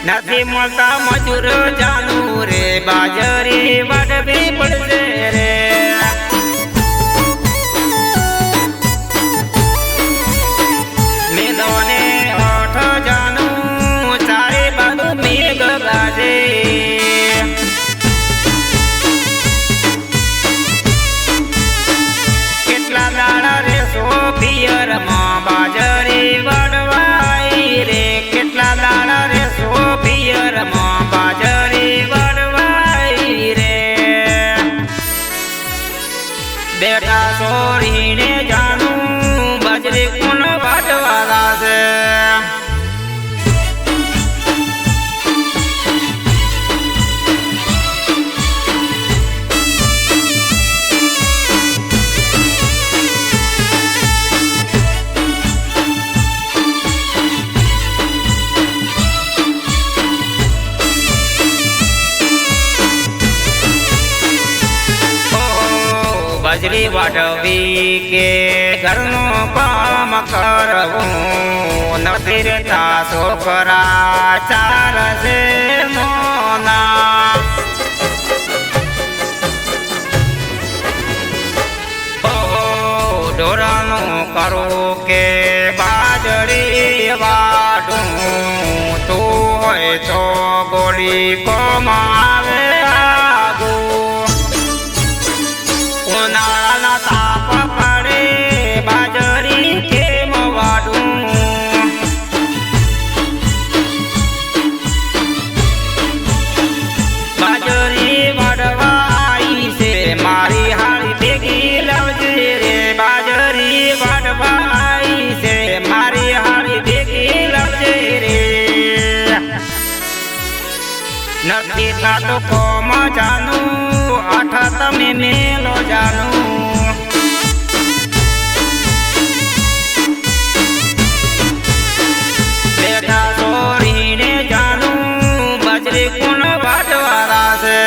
નથી મળતા મજૂર જાનું રે બાજરી વાડવી પડશે રે મેદોને 8 જાનું ચારે બાજુ મેઘ ગાજે કેટલા દાડા રે પિયરમાં બાજરી વડવાઈ રે કેટલા દાડા રે પિયરમાં બાજરી વડવાઈ રે બેટા સોરીને જાણું બાજરી કોણ વાટવાલા છે બાજરી વાટવી કે ઘરનું કામ કરવું નથી રહેતા છોકરા ચાલશે મોના ઢોરાનું કરું કે બાજરી વાટું તું હોય તો ગોળી કોમ આવે ઉનાળાના તાપ પડે બાજરી કેમ વાડું બાજરી વાડવા આવી છે મારી હારી ભેગી લાવજે રે બાજરી વાડવા આવી છે મારી હારી ભેગી લાવજે રે નથી થતો કોમ જાનું આઠા તમે મેલો જાનું બેટા સોરીને જાનું બાજરી કોણ વાટવાલા છે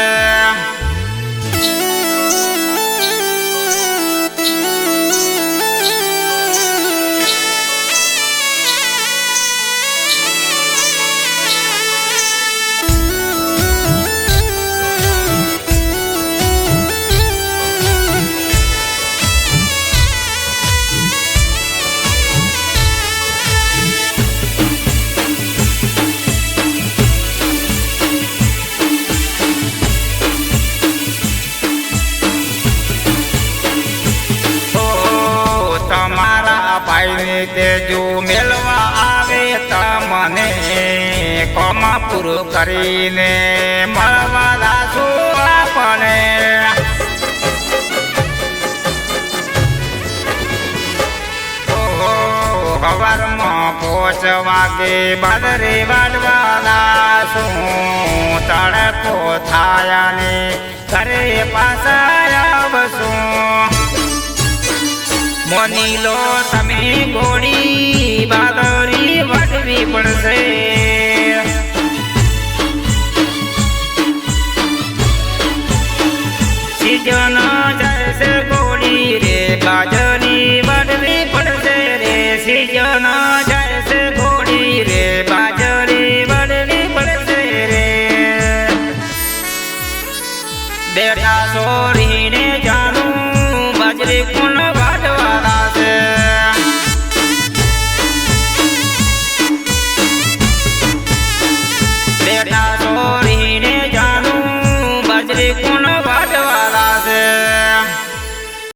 તેજુ મેળવા આવે તમને કોમ પૂરું કરીને મળવા દાસું આપણે સવારમાં 5 વાગે બાજરી વાડવા દાસું તડકો થાય ને ઘરે પાછા આવશું મોની લો તમે ગોળી બાજરી વાટવી પડશે સીજન જાય છે ગોળી રે બાજરી વાટવી પડશે રે સીજન જાય છે ગોળી રે બાજરી વાટવી પડશે રે બેટા સોરીને જાણું બાજરી કોણ બેટા સોરીને જાણું બાજરી